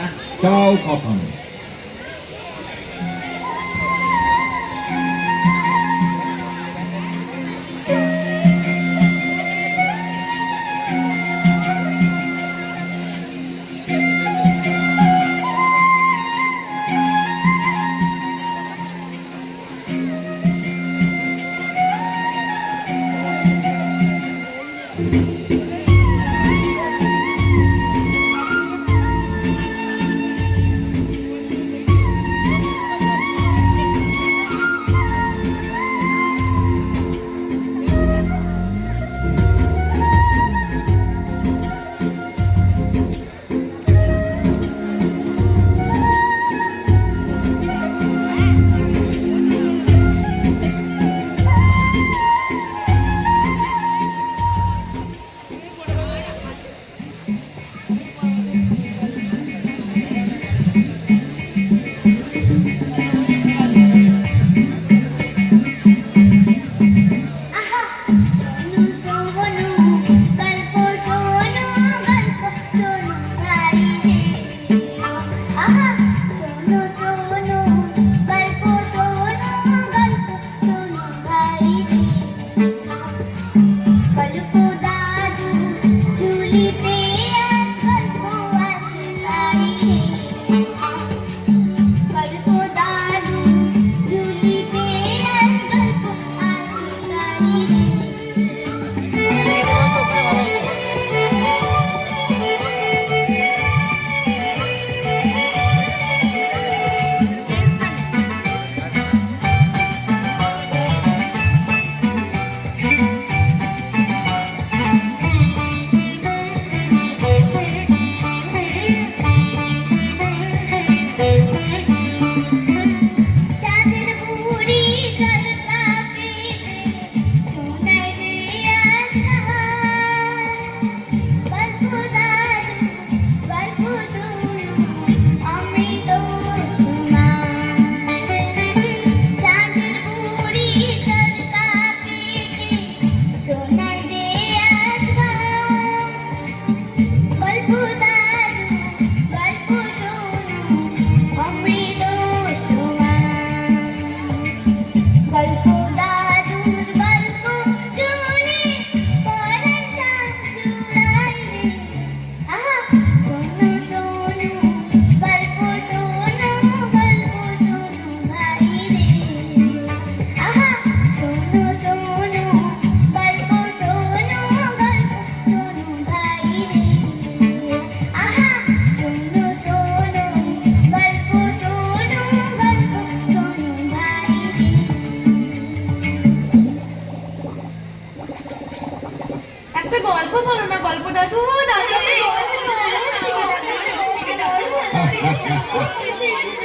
একটাও কথা নেই।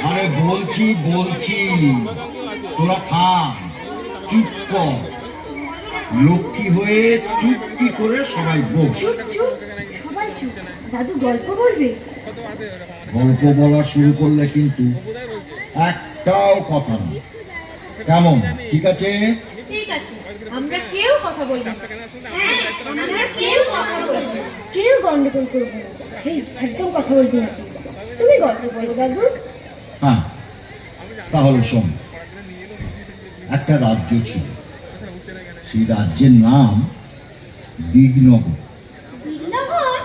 আরে বলছি বলছি তোরা থাম, চুপ কর, লক্ষ্মী হয়ে চুপটি করে সবাই বল। সবাই চুপ। দাদু গল্প বলবে। গল্প বলা শুরু করলে কিন্তু একটাও কথা না। কেমন, ঠিক আছে? ঠিক আছে, আমরা কেউ কথা বলবো না। হ্যাঁ, আমরা কেউ কথা বলবো না। কেউ গন্ডগোল করবো না। এই একদম কথা বলবি না। তুমি গল্প বলো দাদু। হ্যাঁ, তাহলে শোন। একটা রাজ্য ছিল, সেই রাজ্যের নাম দিগনগর। দিগনগর?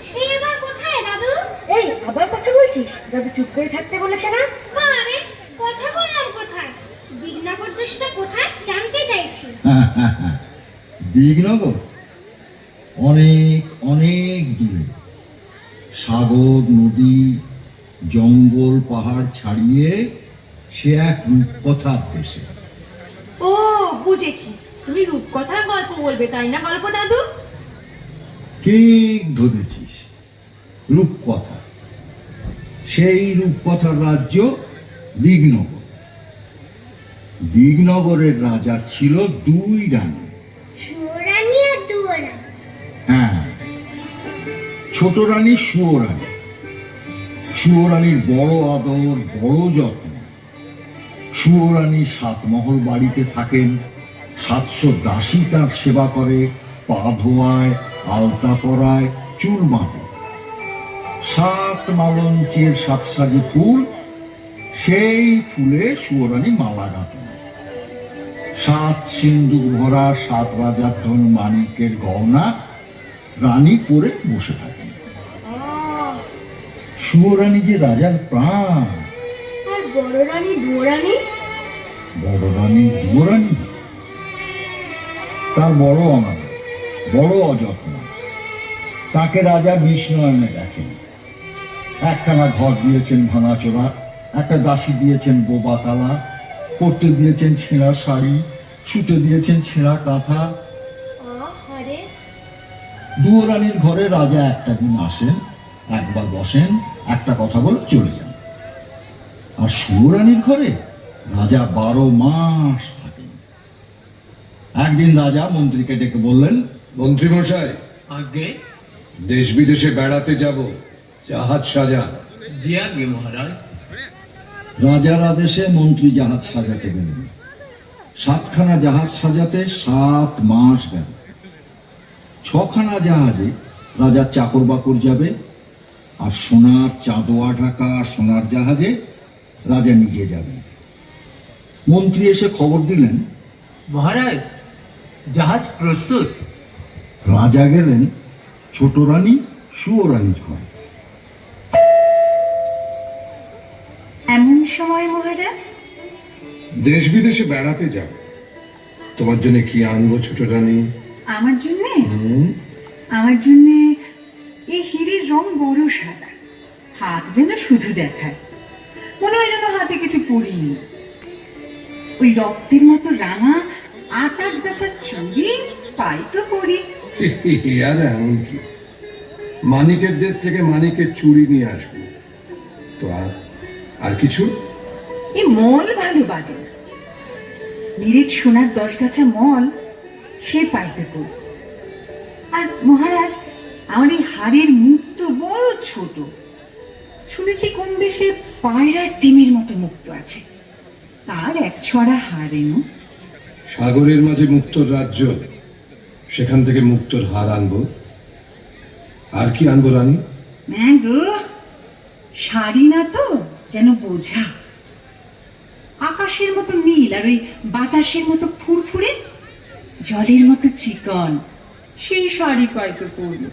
সে এবার কোথায় দাদু? এই আবার কথা বলছিস? দাদু চুপ করে থাকতে বলেছে না? আরে কথা বললাম কোথায়? দিগনগর দেশটা কোথায় জানতে চাইছি। দিগনগর অনেক অনেক দূরে, সাগর নদী জঙ্গল পাহাড় ছাড়িয়ে সে এক রূপকথার দেশে। ও বুঝেছি, তুমি রূপকথার গল্প বলবে তাই না গল্প দাদু? ঠিক ধরেছিস, রূপকথা। সেই রূপকথার রাজ্য দিগনগর। দিগনগরের রাজার ছিল দুই রানী। সুরানী আর দুয়ারা। হ্যাঁ, ছোট রানী সুয়োরানী। সুয়োরানীর বড় আদর, বড় যত্ন। সুয়োরানী 7 মহল বাড়িতে থাকেন, 700 দাসী তার সেবা করে, পা ধোয়ায়, আলতা পরায়, চুল বাঁধে। সাত মালঞ্চের সাতসাজি ফুল, সেই ফুলে সুয়োরানী মালা গাঁথেন। সাত সিন্দুক ভরা সাত রাজার ধন মানিকের গহনা রানী পরে বসে থাকেন। সুয়োরানী যে রাজার প্রাণ। আর বড় রানী দুয়োরানী? বড় রানী দুয়োরানী তার বড় অনাদ, বড় অযত্ন। তাকে রাজা বিষ্ণয়নে দেখেন। একখানা ঘর দিয়েছেন ভাঙাচোরা, একটা দাসী দিয়েছেন বোবা কালা, পরতে দিয়েছেন ছেঁড়া শাড়ি, শুতে দিয়েছেন ছেঁড়া কাঁথা। আহারে, দুয়োরানীর ঘরে রাজা একটা দিন আসেন, একবার বসেন, একটা কথা বলে চলে যান। আর সুয়োরানীর ঘরে রাজা 12 মাস থাকেন। একদিন রাজা মন্ত্রীকে ডেকে বললেন, মন্ত্রী মশাই, আগে দেশ বিদেশে বেড়াতে যাব, জাহাজ সাজান। জি আগে মহারাজ। রাজার আদেশে মন্ত্রী জাহাজ সাজাতে গেলেন। 7খানা জাহাজ সাজাতে 7 মাস গেল। 6খানা জাহাজে রাজার চাকর বাকর যাবে, আর সোনার চাঁদোয়া ঢাকা সোনার জাহাজে রাজা নিজে যাবেন। মন্ত্রী এসে খবর দিলেন, মহারাজ, জাহাজ প্রস্তুত। রাজা গেলেন ছোট রানী সুয়োরানীর ঘরে। এমন সময় মহারাজ? দেশ বিদেশে বেড়াতে যাব, তোমার জন্য কি আনবো ছোট রানী? আমার জন্য? আমার জন্য এই হীরের রং বড় সাদা, হাত যেন শুধু দেখায়, মনে হয় যেন হাতে কিছু পড়িনি। ওই রক্তের মতো রাঙা 8 গাছা চুড়ি পাই তো পরি। আর এমন কি, মানিকের দেশ থেকে মানিকের চুড়ি নিয়ে আসবো তো। আর কিছু? এই মল ভালো বাজে, নিরেট সোনার 10 গাছা মল, সে পাইতে পড়ি। আর মহারাজ, আমার এই হাড়ের মুখ তো বড় ছোট। শুনেছি কোন দেশে পায়রার ডিমের মতো মুক্ত আছে, তার 1 ছড়া হাড় এনো। সাগরের মাঝে মুক্তোর রাজ্য, সেখান থেকে মুক্তোর হার আনবো। আর কি আনবো রানী? হ্যাঁ গো, শাড়ি না তো, যেন বোঝা। আকাশের মতো নীল আর ওই বাতাসের মতো ফুরফুরে, জলের মতো চিকন, সেই শাড়ি পাইতে পড়লো।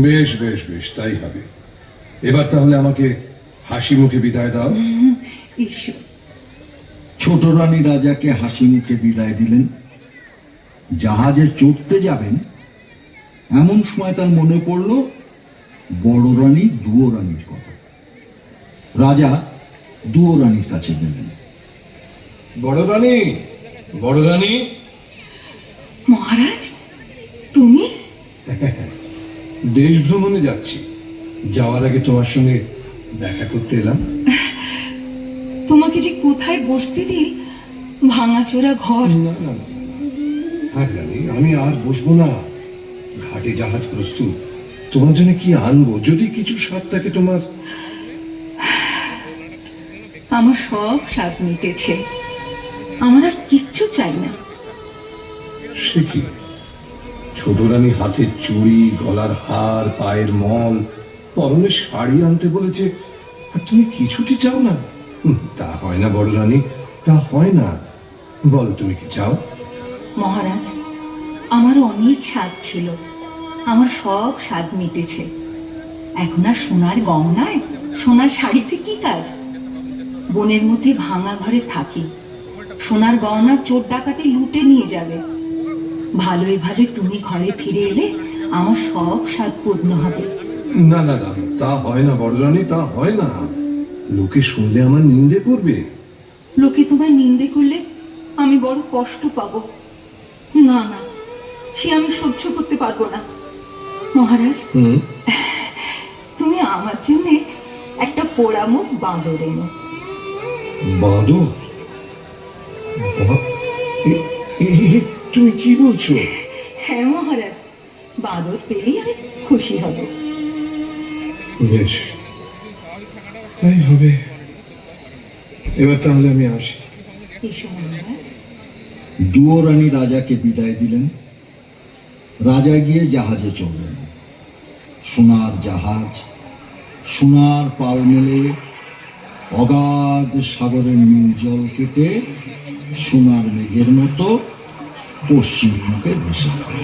বেশ বেশ বেশ, তাই হবে। এবার তাহলে আমাকে হাসি মুখে বিদায় দাও। এসো। ছোট রানী রাজাকে হাসি মুখে বিদায় দিলেন। জাহাজে চড়তে যাবেন, এমন সময় তার মনে পড়ল বড় রানী দুয়োরানীর কথা। রাজা দুয়োরানীর কাছে গেলেন। বড় রানী, বড় রানী। মহারাজ, তুমি? দেশ ভ্রমণে যাচ্ছি, যাওয়ার আগে তোমার সঙ্গে দেখা করতে এলাম। তোমাকে যে কোথায় বসতে দিই, ভাঙাচোরা ঘর। না না না, হ্যাঁ রানী, আমি আর বসবো না। ঘাটে জাহাজ প্রস্তুত, তোমার জন্য কি আনবো? যদি কিছু স্বাদ থাকে তোমার। আমার সব স্বাদ মিটেছে, আমার আর কিচ্ছু চাই না। সে কি? ছোট রানী হাতের চুড়ি, গলার হার, পায়ের মল, পরনে শাড়ি আনতে বলেছে, আর তুমি কিছুটি চাও না? তা হয় না বড় রানী, তা হয় না। বলো তুমি কি চাও? মহারাজ, আমার অনেক স্বাদ ছিল, আমার সব স্বাদ মিটেছে। এখন আর সোনার গহনায়, সোনার শাড়িতে কি কাজ? বনের মধ্যে ভাঙা ঘরে থাকি, সোনার গহনা চোর ডাকাতে লুটে নিয়ে যাবে। ভালোই ভালো তুমি ঘরে ফিরে এলে আমার সব স্বাদ পূর্ণ হবে। না না না, তা হয় না বড় রানী, তা হয় না। লোকে শুনলে আমার নিন্দে করবে। লোকে তোমায় নিন্দে করলে আমি বড় কষ্ট পাবো। না না, সে আমি সহ্য করতে পারবো না। মহারাজ, তুমি আমার জন্য একটা পোড়ামুখ বাঁদর এনো। বাঁদর? তুমি কি বলছো? হ্যাঁ মহারাজ, বাঁদর পেলেই আমি খুশি হব। বেশ, তাই হবে। এবার তাহলে আমি আসি। এসো মহারাজ। দুয়োরানী রাজাকে বিদায় দিলেন। রাজা গিয়ে জাহাজে চড়লেন। সোনার জাহাজ, সোনার পাল মেলে অগাধ সাগরের নীল জল কেটে সোনার মেঘের মতো পশ্চিম মুখে ভেসে পড়ে।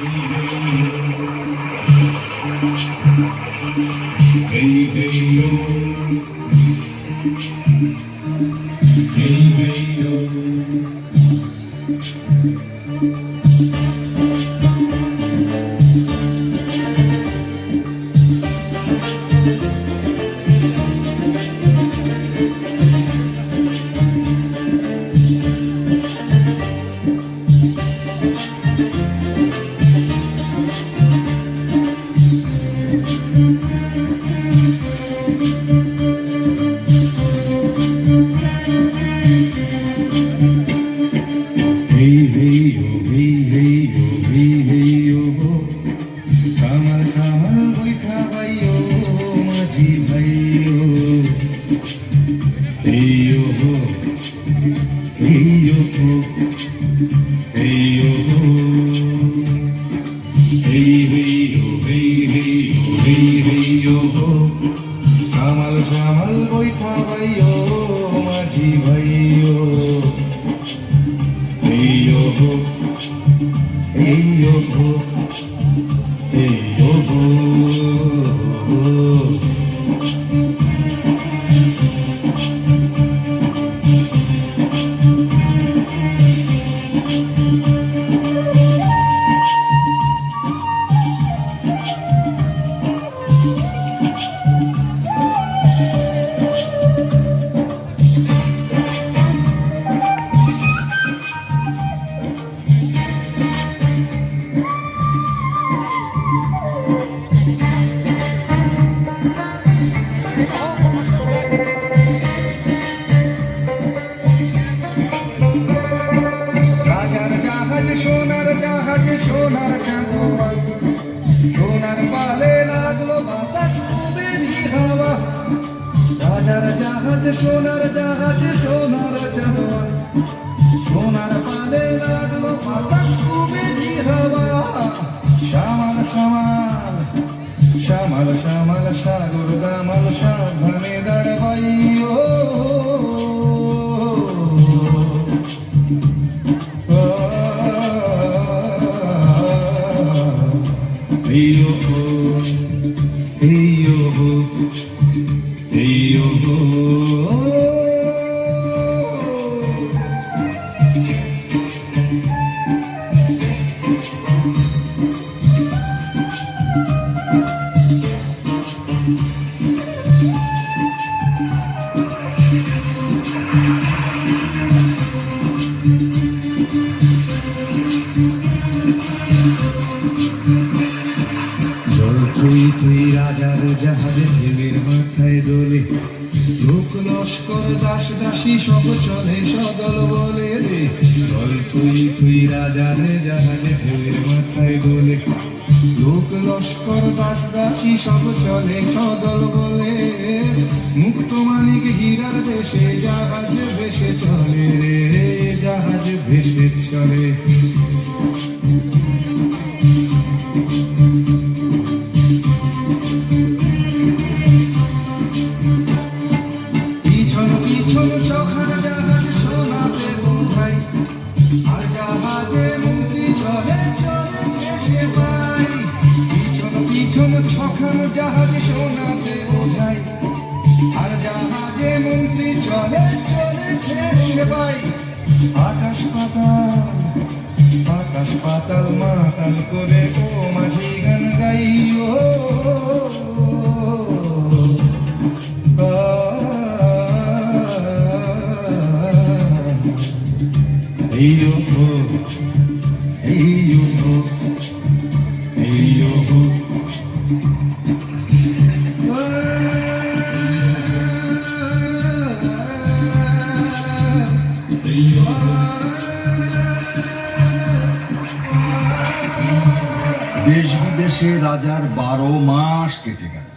দেশ বিদেশে রাজার 12 মাস কেটে গেল।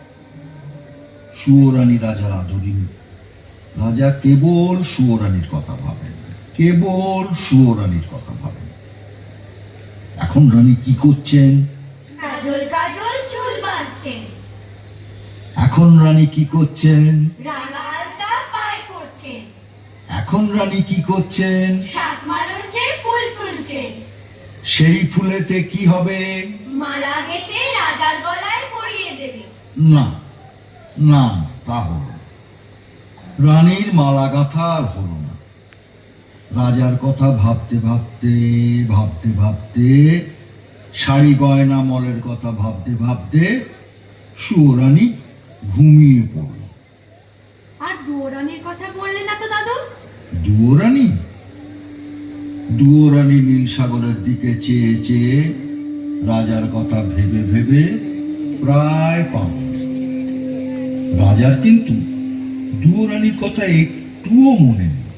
সুয়োরানী রাজার আদরিনী। রাজা কেবল সুয়োরানীর কথা ভাবেন, কেবল সুয়োরানীর কথা ভাবেন। এখন রানী কি করছেন? কাজল কাজল চুল বাঁধছেন। এখন এখন রানী কি করছেন? রাঙালতা পায় করছেন, এখন রানী কি করছেন? সাত মালঞ্চে ফুল তুলছেন, সেই ফুলেতে কি হবে? মালা গেঁথে রাজার গলায় পরিয়ে দেবে। না না, তা হলো না। রানীর মালা গাঁথা আর হলো না। রাজার কথা ভাবতে ভাবতে ভাবতে ভাবতে, শাড়ি গয়না মলের কথা ভাবতে ভাবতে সুরানী ঘুমিয়ে পড়ল। আর দুয়োরানির কথা বললে না তো দাদু? দুয়োরানী দুয়োরানী নীল সাগরের দিকে চেয়ে চেয়ে রাজার কথা ভেবে ভেবে প্রায় পাগল। রাজার কিন্তু দুয়োরানীর কথা একটুও মনে নেই।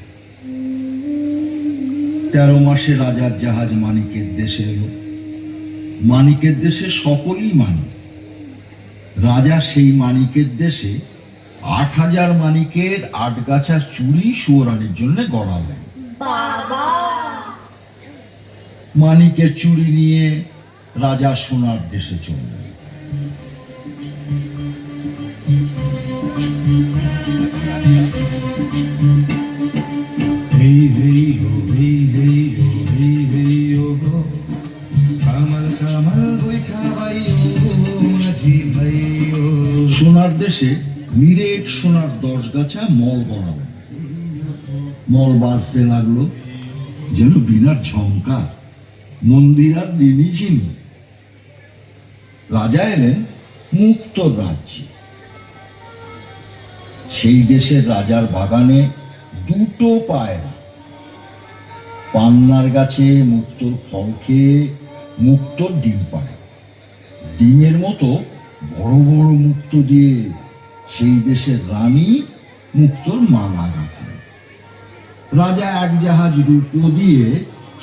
13 মাসে রাজার জাহাজ মানিকের দেশে এলো। মানিকের দেশে সকলই মানিক। রাজা সেই মানিকের দেশে 8000 মানিকের 8 গাছা চুড়ি সুয়োরানীর জন্য গড়ালেন। বাবা, মানিকের চুড়ি নিয়ে রাজা সোনার দেশে চললেন। হেই হেই হো হেই হেই হো হেই হেই ও গো, সামাল সামাল বৈঠা বাই ও মাঝি ভাই ও। সোনার দেশে নিরেট সোনার 10 গাছা মল গড়ালেন। মল বাজতে লাগলো যেন বিনার ঝংকার, মন্দির আর নিনিঝিনি। রাজা এলেন মুক্তোর রাজ্যে। সেই দেশের রাজার বাগানে 2টো পায়রা। পান্নার গাছে মুক্তোর ফল খেয়ে মুক্তোর ডিম পাড়ে। ডিমের মতো বড় বড় মুক্তো দিয়ে সেই দেশের রানী মুক্তোর মালা গাঁথেন। রাজা 1 জাহাজ রূপো দিয়ে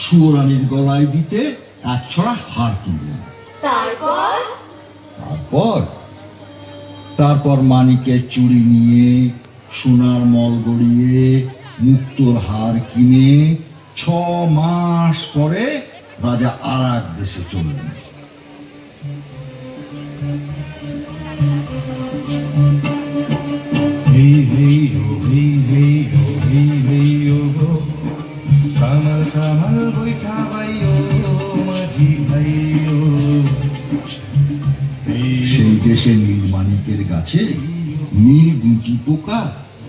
সুয়োরানীর গলায় দিতে 1 ছড়া হার কিনলেন। তারপর তারপর তারপর মানিকের চুড়ি নিয়ে সোনার মল গড়িয়ে মুক্তোর হার কিনে 6 মাস পরে রাজা আর এক দেশে চললেন। হেই হেই হো হেই হেই হো হেই হেই ও গো, সামাল সামাল বৈঠা বাই ও মাঝি ভাই ও। সেই দেশে নীলমাণিকের গাছে নীল গুটি পোকা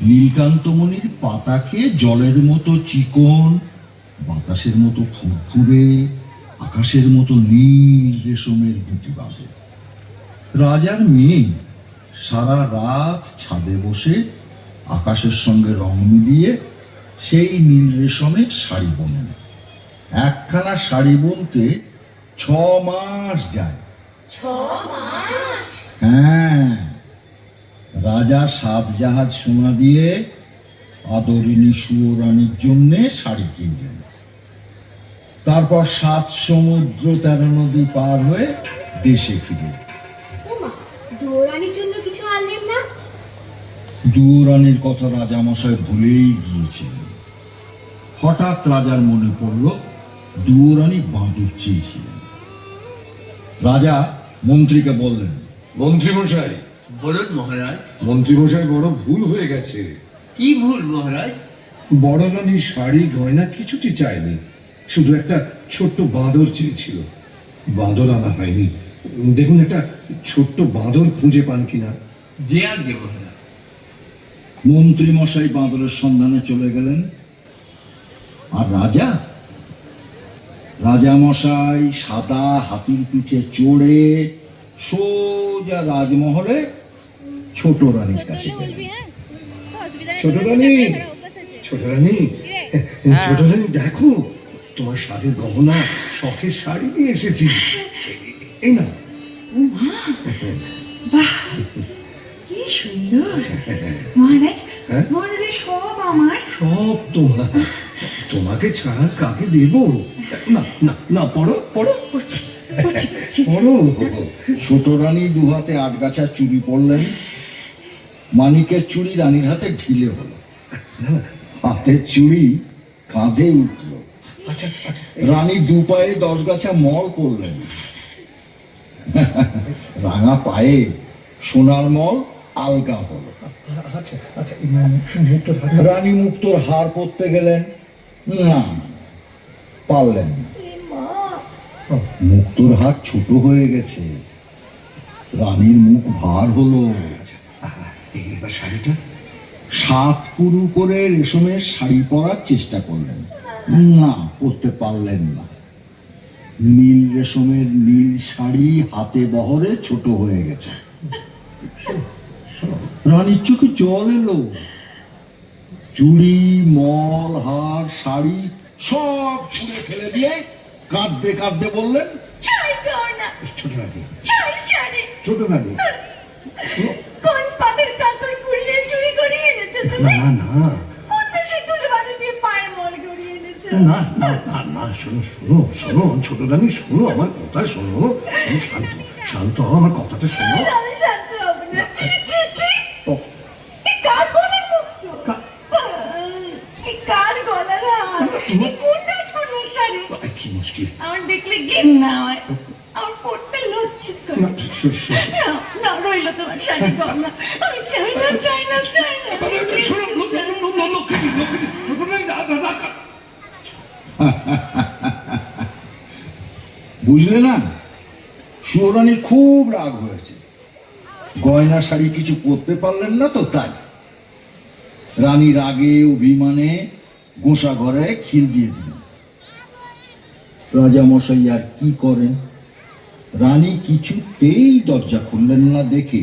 নীলকান্তমণির পাতা খেয়ে জলের মতো চিকন, বাতাসের মতো ফুরফুরে, আকাশের মতো নীল রেশমের গুটি বাঁধে। রাজার মেয়ে সারা রাত ছাদে বসে আকাশের সঙ্গে রং মিলিয়ে সেই নীল রেশমের শাড়ি বোনেন। একখানা শাড়ি বুনতে 6 মাস যায়। 6 মাস? হ্যাঁ, রাজা 7 জাহাজ সোনা দিয়ে আদরিনী সুয়োরানীর জন্য শাড়ি কিনলেন। তারপর 7 সমুদ্র 13 নদী পার হয়ে দেশে ফিরে। ওমা, দুয়োরানির জন্য কিছু আনলেন না? দুয়োরানীর কথা রাজামশাই ভুলেই গিয়েছিলেন। হঠাৎ রাজার মনে পড়ল দুয়োরানী বাঁদর চেয়েছিলেন। রাজা মন্ত্রীকে বললেন, মন্ত্রীমশাই, বলুন মহারাজ। মন্ত্রীমশাই, বড় ভুল হয়ে গেছে। কি ভুল মহারাজ? বড় রানী শাড়ি গয়না কিছুটি চায়নি, শুধু একটা ছোট্ট বাঁদর চেয়েছিল। বাঁদর আনা হয়নি। দেখুন, একটা ছোট্ট বাঁদর খুঁজে পান কিনা। যে আজ্ঞে মহারাজ। মন্ত্রী মশাই বাঁদরের সন্ধানে চলে গেলেন। আর রাজামশাই সাদা হাতির পিঠে চড়ে সোজা রাজমহলে ছোট রানীর কাছে গেলেন। ছোট রানী, ছোট রানী, ছোট রানী, দেখো তোমার সাথে গহনা শখের শাড়ি নিয়ে এসেছি। এই না। বাহ, কি সুন্দর! মহারাজ, হ্যাঁ? মহারাজের সব আমার। সব তোমার। তোমাকে ছাড়া কাকে দেব? না না না, পড়ো পড়ো পড়ছি, পড়ছি, পড়ছি। পড়ো। ছোট রানী 2 হাতে 8 গাছা চুড়ি পরলেন। মানিকের চুড়ি রানীর হাতে ঢিলে হলো, হাতের চুড়ি কাঁধে উঠল। আচ্ছা আচ্ছা, রানী 2 পায়ে 10 গাছা মল পরলেন। রাঙা পায়ে সোনার মল আলগা হলো। আচ্ছা আচ্ছা, মুক্তোর হার রানী মুক্তোর হার করতে গেলেন, না পারলেন না। মুক্তোর হার ছোট হয়ে গেছে, রানীর মুখ ভার হলো। এবার শাড়িটা 7 পুরু করে রেশমের শাড়ি পরার চেষ্টা করলেন, না পরতে পারলেন না। নীল রেশমের নীল শাড়ি হাতে বহরে ছোট হয়ে গেছে। রানীর চোখে জল এলো। চুড়ি, মল, হার, শাড়ি সব ছুঁড়ে ফেলে দিয়ে কাঁদতে কাঁদতে বললেন, ছোট রানী, ছোট রানী, কোন পাতের কাতর কুড়িয়ে চুরি করে এনেছো তুমি? না না কোন দেশে কুরবানি দিয়ে পায়ে মল গড়িয়ে এনেছো? না না না না, শোনো শোনো শোনো, ছোট রানী শোনো, আমার কথা শোনো, শোনো, শান্ত শান্ত হও, আমার কথাটা শোনো। আমি শান্ত হব না। ছি, ছি, ছি। এ কার গলার মুক্ত? এ কার গলার হার? এ কোন রাজকন্যার শাড়ি? কি মুশকিল। আমার দেখলে ঘেন্না হয়, আমার পড়তে লজ্জিত করে। না, না, না, রইলো তোমার শাড়ি গয়না। আমি চাই না, চাই না, চাই না। শোনো, লক্ষ্মী, ছোট রানী, বুঝলে না, সুরানীর খুব রাগ হয়েছে। গয়না শাড়ি কিছু করতে পারলেন না তো তাই। রানী রাগে অভিমানে গোসা ঘরে খিল দিয়ে দিলেন। রাজা মশাই আর কি করেন, রানী কিছুতেই দরজা খুললেন না দেখে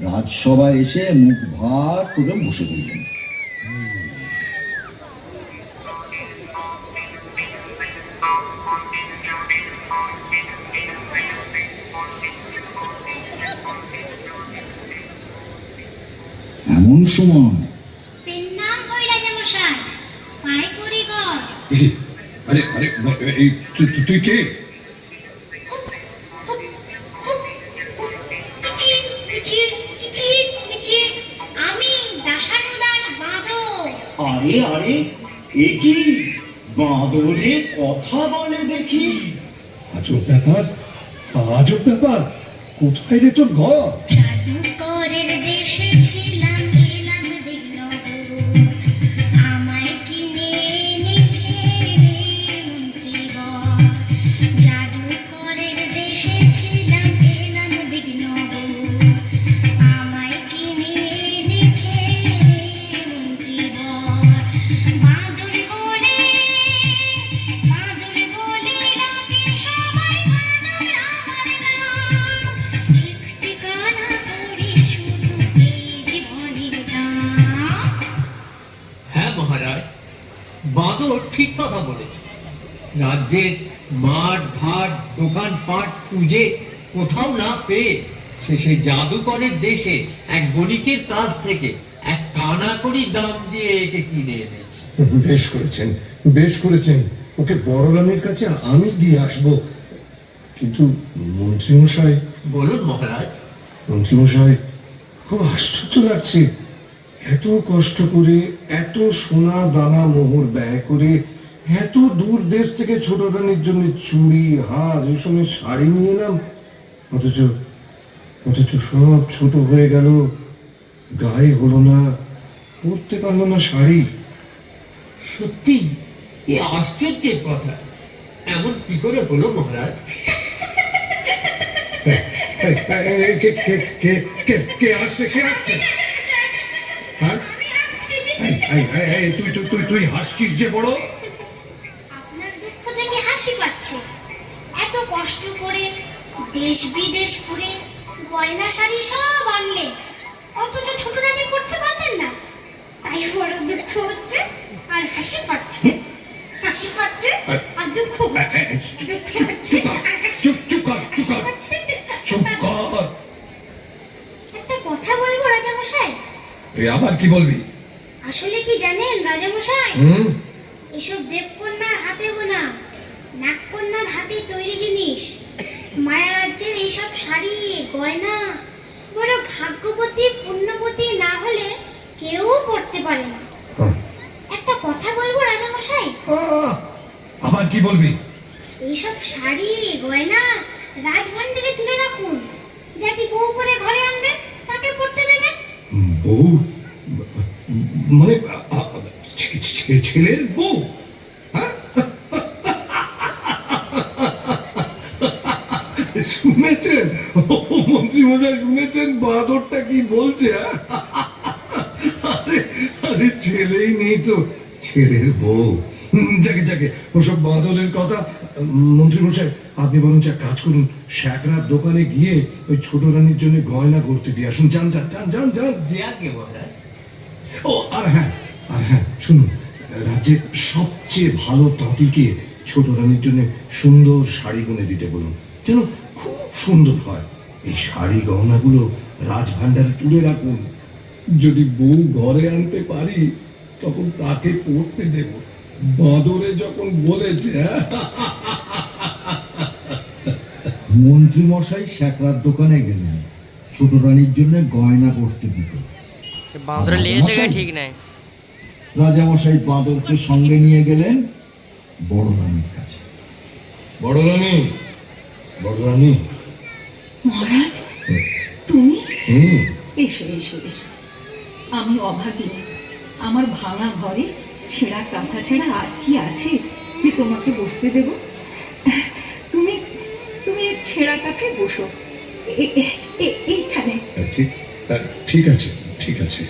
রাজসভায় এসে মুখ ভার করে বসে রইলেন। এমন সময় পেন্নাম হই রাজামশাই, পায়ে পড়ি গর। আরে আরে, এই তুই কে? আমি দাশানুদাস বাঁদর। আরে আরে, এ কি বাঁদরে কথা বলে দেখি? আজব ব্যাপার, আজব ব্যাপার, কোথায় রে তোর ঘর? জাদুকরের দেশে ছিলাম, এলাম দিগনগর। আমায় কিনে এনেছে মন্ত্রীবর। জাদুকরের দেশে ছিলাম, এলাম দিগনগর। আমায় কিনে এনেছে মন্ত্রীবর। বাঁদর বলে ডাকে সবাই, বাঁদর আমার নাম। একটি কানা করি শুধু এই জীবনের দাম। হ্যাঁ মহারাজ, বাঁদর ঠিক কথা বলেছে। রাজ্যের মাঠ ঘাট দোকানপাট খুঁজে কোথাও না পেয়ে শেষে জাদুকরের দেশে এক বণিকের কাছ থেকে এক কানা করি দাম দিয়ে একে কিনে এনেছে। বেশ করেছেন, বেশ করেছেন, ওকে বড় রানীর কাছে আমি দিয়ে আসবো। কিন্তু মন্ত্রীমশাই, বলুন মহারাজ। মন্ত্রীমশাই, খুব আশ্চর্য লাগছে। এত কষ্ট করে, এত সোনা দানা মোহর ব্যয় করে, এত দূর দেশ থেকে ছোট রানীর জন্য চুড়ি, হার, রেশমের শাড়ি নিয়ে এলাম, অথচ অথচ সব ছোট হয়ে গেল, গায়ে হলো না, পরতে পারলো না শাড়ি। সত্যি এ আশ্চর্যের কথা। এমন কি করে হলো মহারাজ? এই, এই, কে কে কে কে কে আসছে, কে আসছে? হ্যাঁ? তুই হাসছিস যে বড়? আপনার দুঃখ থেকে হাসি পাচ্ছে। এত কষ্ট করে দেশ বিদেশ ঘুরে গয়না শাড়ি সব আনলেন, অথচ ছোট রানী পড়তে পারলেন না। তাই বড় দুঃখ হচ্ছে আর হাসি পাচ্ছে। হাসি পাচ্ছে আর দুঃখ হচ্ছে। দুঃখ হচ্ছে আর হাসি চুপ কর, পাচ্ছে। চুপ কর। একটা কথা বলবো রাজামশাই। তুই আবার কি বলবি? আসলে কি জানেন রাজামশাই, হুম, এসব দেবকন্যার হাতে বোনা, নাগকন্যার হাতে তৈরি জিনিস, মায়া রাজ্যের এইসব শাড়ি গয়না বড় ভাগ্যবতী পুণ্যবতী না হলে কেউ পড়তে পারে না। হ্যাঁ। একটা কথা বলবো রাজামশাই, আবার কি বলবি? এইসব শাড়ি গয়না রাজভান্ডারে তুলে রাখুন। যাকে বউ করে ঘরে আনবেন তাকে পড়তে দেবেন। বউ মানে ছেলের বউ? হ্যাঁ? শুনেছেন মন্ত্রী মশাই, শুনেছেন বাঁদরটা কি বলছে? আরে আরে ছেলেই নেই তো, ছেলের বউ। যাকে যাকে ওসব বাঁদরের কথা। মন্ত্রী মশাই, আপনি বরঞ্চ এক কাজ করুন, শ্যাকরার দোকানে গিয়ে ওই ছোট রানীর জন্য গয়না করতে দিয়ে আসুন। যান যান যান যান যান। যে আগে মহারাজ। ও আর হ্যাঁ শুনুন, রাজ্যের সবচেয়ে ভালো তাঁতিকে ছোট রানীর জন্য সুন্দর শাড়ি বুনে দিতে বলুন, যেন খুব সুন্দর হয়। এই শাড়ি গহনাগুলো রাজভান্ডারে তুলে রাখুন। যদি বউ ঘরে আনতে পারি তখন তাকে পড়তে দেব। বাঁদরে যখন বলেছে। মন্ত্রী মশাই শ্যাকরার দোকানে গেলেন ছোট রানীর জন্য গয়না করতে দিতে। বাঁদরে লেগেছে গে ঠিক নাই। রাজামশাই বাঁদরকে সঙ্গে নিয়ে গেলেন বড় রানীর কাছে। বড় রানী, বড় রানী। মহারাজ, তুমি? হুম। এসো এসো এসো। আমি অভাগিনী। আমার ভাঙা ঘরে ছেঁড়া কাঁথা ছাড়া আর কি আছে যে তোমাকে বসতে দেব? তুমি তুমি এই ছেঁড়া কাঁথায় বসো, এইখানে। ঠিক আছে, ঠিক আছে।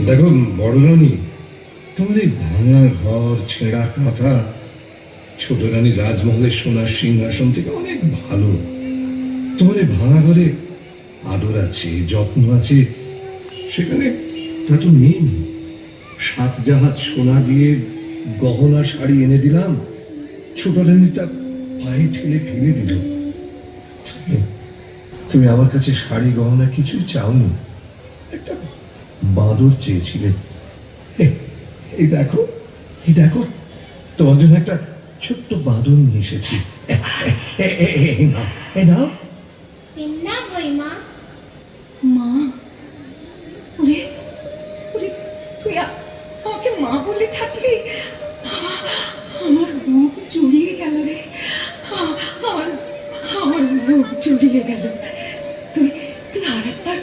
দেখো বড় রানী, তোমার এই ভাঙা ঘর, ছেঁড়া কাঁথা ছোট রানী রাজমহলের সোনার সিংহাসন থেকে অনেক ভালো। তোমার এই ভাঙা ঘরে আদর আছে, যত্ন আছে, সেখানে তা তো নেই। 7 জাহাজ সোনা দিয়ে গহনা শাড়ি এনে দিলাম, ছোট রানী তা পায়ে ঠেলে ফেলে দিল। তুমি আমার কাছে শাড়ি গহনা কিছুই চাওনি, একটা বাঁদর চেয়েছিলে। এই দেখো, এই দেখো, তোমার জন্য একটা ছোট্ট বাঁদর নিয়ে এসেছি। নাও। পিন্না বই মা। মা? ওরে ওরে, তুই আমাকে মা বলে থাকলি? আমার বুক জুড়িয়ে গেল রে, আমার আমার বুক জুড়িয়ে গেল। তুই তুই আরেকবার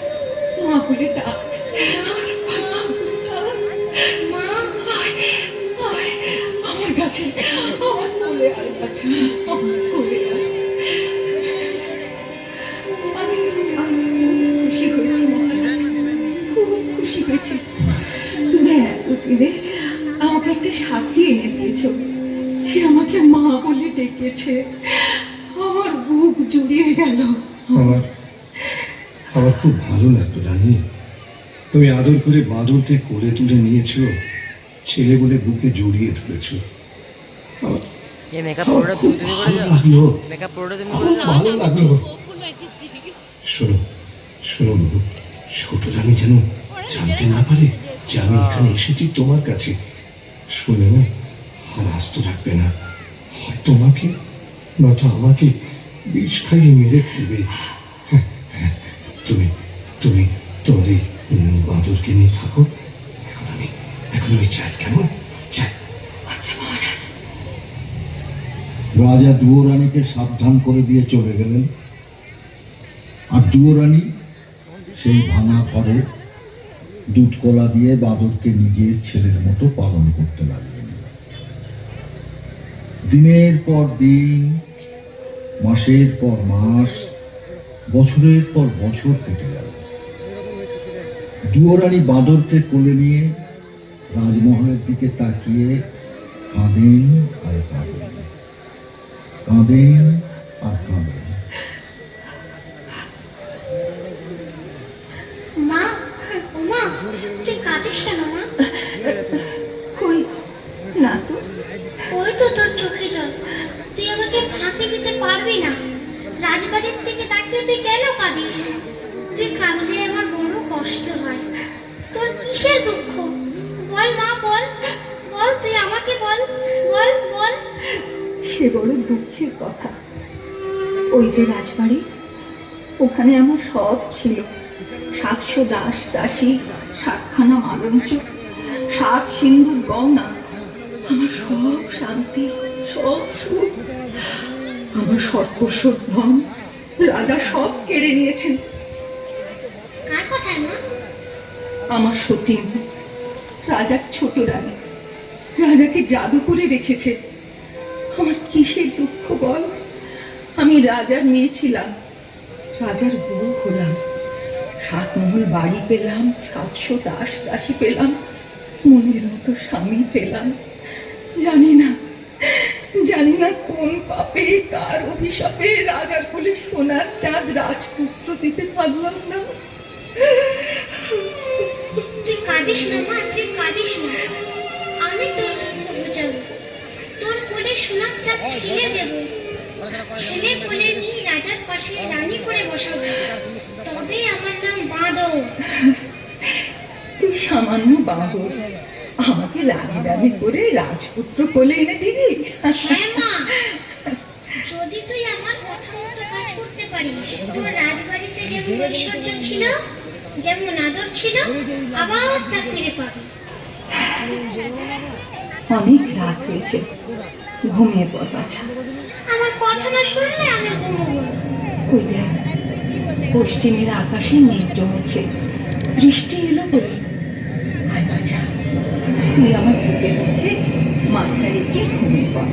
মা বলে ডাক। মা, আমার কাছে, আমার কোলে আর কাছে, আমার কোলে আয়। আমি খুশি হয়েছি মহারাজ, খুব খুশি হয়েছি। তুমি এতদিনে আমাকে একটা সাথী এনে দিয়েছ, সে আমাকে মা বলে ডেকেছে। আমার বুক জুড়িয়ে গেল। আমার খুব ভালো লাগতো রানী, তুমি আদর করে বাঁদরকে কোলে তুলে নিয়েছো, ছেলে বলে বুকে জড়িয়ে ধরেছো। এই মেকআপ পুরোটা তুমি তুমি ভালো করেছো? লাগলো, মেকআপ পুরোটা তুমি খুব করেছো? ভালো লাগলো। শোনো শোনো বাবু, ছোট রানী যেন জানতে না পারে যে আমি এখানে এসেছি তোমার কাছে। শুনে না, আর আস্ত রাখবে না, হয় তোমাকে নয়তো আমাকে বিষ খাইয়ে মেরে ফেলবে। তুমি তুমি তোমার এই বাঁদরকে নিয়ে থাকো, এখন আমি চাই, কেমন চাই। আচ্ছা মহারাজ। রাজা দুয়োরানীকে সাবধান করে দিয়ে চলে গেলেন। আর দুয়োরানী সেই ভাঙা ঘরে দুধ কলা দিয়ে বাঁদরকে নিজের ছেলের মতো পালন করতে লাগলেন। দিনের পর দিন, মাসের পর মাস, বছরের পর বছর কেটে গেল। দুয়োরানী বাঁদরকে কোলে নিয়ে রাজমহলের দিকে তাকিয়ে কাঁদেন আর কাঁদেন, কাঁদেন আর কাঁদেন। মা, ও মা, তুই কাঁদিস কেন মা? কই না তো। ওই তো তোর চোখে জল। তুই আমাকে ফাঁকি দিতে পারবি না। রাজবাড়ির দিকে তাকিয়ে তুই কেন কাঁদিস? তুই কাঁদলে আমার বড় কষ্ট হয়। তোর কিসের দুঃখ? বল মা, বল বল, তুই আমাকে বল, বল বল। সে বড় দুঃখের কথা। ওই যে রাজবাড়ি, ওখানে আমার সব ছিল। 700 দাস দাসী, 7খানা মালঞ্চ, 7 সিন্ধুর গহনা, আমার সব শান্তি, সব সুখ, আমার সর্বস্ব ধন রাজা সব কেড়ে নিয়েছেন। কার কথায় মা? আমার সতীন, রাজার ছোট রানী, রাজাকে জাদু করে রেখেছে। আমার কিসের দুঃখ বল? আমি রাজার মেয়ে ছিলাম, রাজার বউ হলাম, 7 মহল বাড়ি পেলাম, 700 দাস দাসী পেলাম, মনের মতো স্বামী পেলাম। জানি না কোন পাপে, কার অভিশাপে রাজার কোলে সোনার চাঁদ রাজপুত্র দিতে পারলাম না। তুই কাঁদিস না মা, তুই কাঁদিস না। আমি তোর দুঃখ বোঝাবো, তোর কোলে সোনার চাঁদ ছেড়ে দেবো, ছেলে কোলে নিয়ে রাজার পাশে রানী করে বসাবো, তবে আমার নাম বাঁদর। তুই সামান্য বাঁদর, আমাকে রাজরানী করে রাজপুত্র কোলে এনে দিবি? হ্যাঁ মা, যদি তুই আমার কথা মতো কাজ করতে পারিস, তোর রাজবাড়িতে যেমন ঐশ্বর্য ছিল, যেমন আদর ছিল, আবার তা ফিরে পাবি। অনেক রাত হয়েছে, ঘুমিয়ে পড় বাছা। আমার কথা না শুনলে আমি ঘুমোবো না। ওই দেখ, পশ্চিমের আকাশে মেঘ জমেছে, বৃষ্টি এলো বলে। আয় বাছা, তুই আমার বুকের মধ্যে মাথা রেখে ঘুমিয়ে পড়।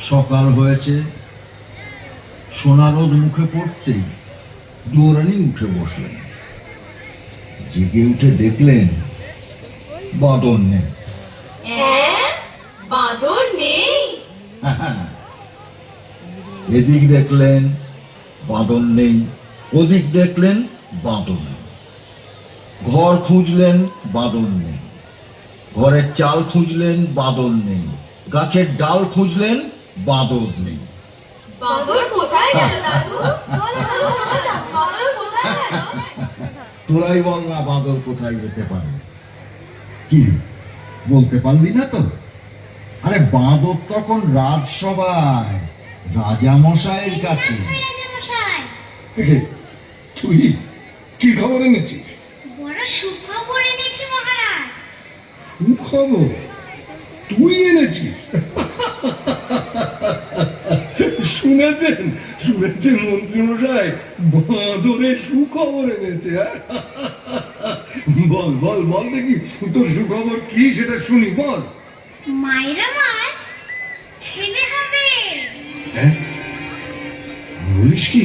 সকাল হয়েছে, সোনা রোদ মুখে পড়তেই দুয়োরানি উঠে বসলেন। জেগে উঠে দেখলেন বাঁদর নেই। বাঁদর নেই? এদিক দেখলেন বাঁদর নেই, ওদিক দেখলেন বাঁদর নেই। ঘর খুঁজলেন বাঁদর নেই, ঘরের চাল খুঁজলেন বাঁদর নেই, গাছের ডাল খুঁজলেন বাঁদর নেই। বাঁদর কোথায় গেল দাদু? বাঁদর কোথায় গেল? তোরাই বল না বাঁদর কোথায় যেতে পারে? কি রে, বলতে পারলি না তো? আরে বাঁদর তখন রাজসভায় রাজা মশাইয়ের কাছে। রাজামশাই, তুই কি খবর এনেছিস? বড় সুখবর এনেছি মহারাজ। সুখবর তুই এনেছিস? শুনেছেন শুনেছেন মন্ত্রী মশাই, বাঁদরের সুখবর এনেছে। বল বল বল দেখি, তোর সুখবর কি সেটা শুনি, বল। মায়ের আমার ছেলে হবে। হ্যাঁ, বলিস কি?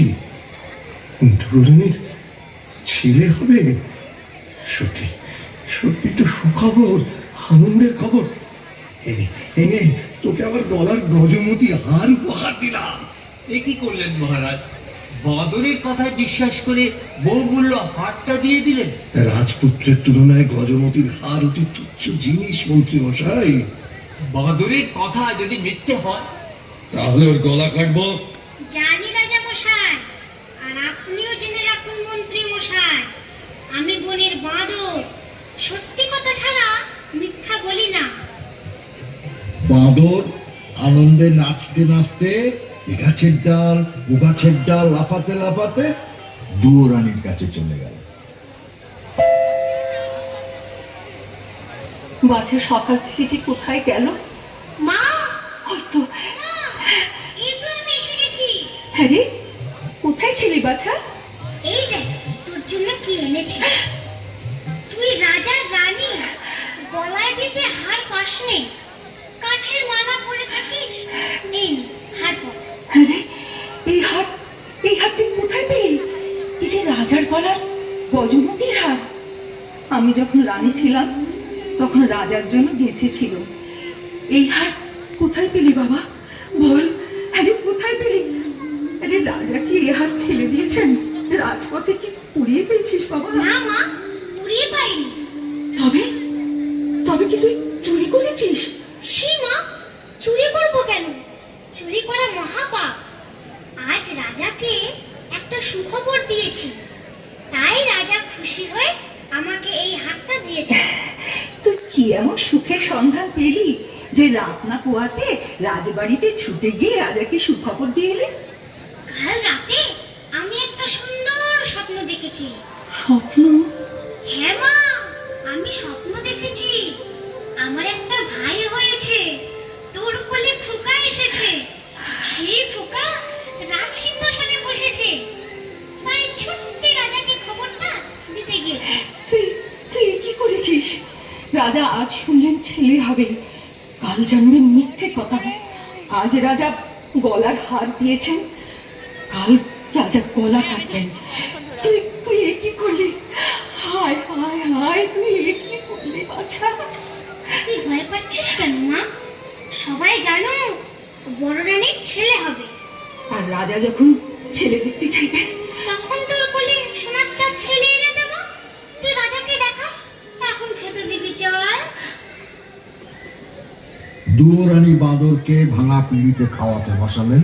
দুরানির ছেলে হবে? সত্যি সত্যি তো সুখবর, আনন্দের খবর। এনে এনে তোকে আবার গলার গজমতি হার উপহার দিলাম। এ কি করলেন মহারাজ? বাঁদরের কথায় বিশ্বাস করে বহুমূল্য হারটা দিয়ে দিলেন। রাজপুত্রের তুলনায় গজমতির হার অতি তুচ্ছ জিনিস মন্ত্রী মশাই। বাঁদরের কথা যদি মিথ্যে হয় তাহলে ওর গলা কাটবো। জানি রাজামশাই, আর আপনিও জেনে রাখুন মন্ত্রী মশাই, আমি বনের বাঁদর, সত্যি কথা ছাড়া মিথ্যা বলি না। বাঁদর আনন্দে নাচতে নাচতে এ গাছের ডাল ও গাছের ডাল লাফাতে লাফাতে দুয়োরানির কাছে চলে গেল। বাছা সকাল থেকে যে কোথায় গেল? মা, হয়তো। মা, এই তো আমি এসে গেছি। হ্যাঁ রে, কোথায় ছিলি বাছা? এই দেখ তোর জন্য কি এনেছি। তুই রাজার রানী, গলায় দিতে হার পাস নেই, কাঠের মালা পরে থাকিস। এই নে, হার পর। হ্যাঁ রে, এই হাত তুই কোথায় পেলি? এই যে রাজার গলার গজমতির হার। আমি যখন রানী ছিলাম তখন রাজার জন্য গেঁথেছিল। এই হার কোথায় পেলি বাবা? বল, আরে কোথায় পেলি? আরে রাজা কি এই হার ফেলে দিয়েছেন? রাজপথে কি পুড়িয়ে পেয়েছিস বাবা? না মা, পুড়িয়ে পাইনি। তবে তবে কি তুই চুরি করেছিস? ছি মা, চুরি করবো কেন? চুরি করা মহাপাপ। আজ রাজাকে একটা সুখবর দিয়েছি, তাই রাজা খুশি হয়ে আমাকে এই হাতটা দিয়েছে। তুই কি এমন সুখের সন্ধান পেলি যে রাত না পোয়াতে রাজবাড়িতে ছুটে গিয়ে রাজাকে সুখবর দিয়ে এলি? কাল রাতে আমি একটা সুন্দর স্বপ্ন দেখেছি। স্বপ্ন? হ্যাঁ মা, আমি স্বপ্ন দেখেছি আমার একটা ভাই হয়েছে, তোর কোলে খোকা এসেছে, সেই খোকা রাজ সিংহাসনে বসেছে, তাই ছুটতে রাজাকে খবরটা দিতে গিয়েছে। তুই কি করেছিস? রাজা আজ শুনলেন ছেলে হবে, কাল জানবেন মিথ্যে কথা। আজ রাজা গলার হার দিয়েছেন, কাল রাজা গলা কাটবেন। তুই এ কি করলি? হায় হায় হায়, তুই এ কি করলি বাছা? তুই ভয় পাচ্ছিস কেন মা? সবাই জানো বড় রানীর ছেলে হবে। আর রাজা যখন ছেলে দেখতে চাইবেন তখন তোর কোলে সোনার চাঁদ ছেলে এনে দেবো, তুই রাজাকে দেখাস, এখন খেতে দিবি চল। দুয়োরানি বাঁদরকে ভাঙা পিঁড়িতে খাওয়াতে বসালেন।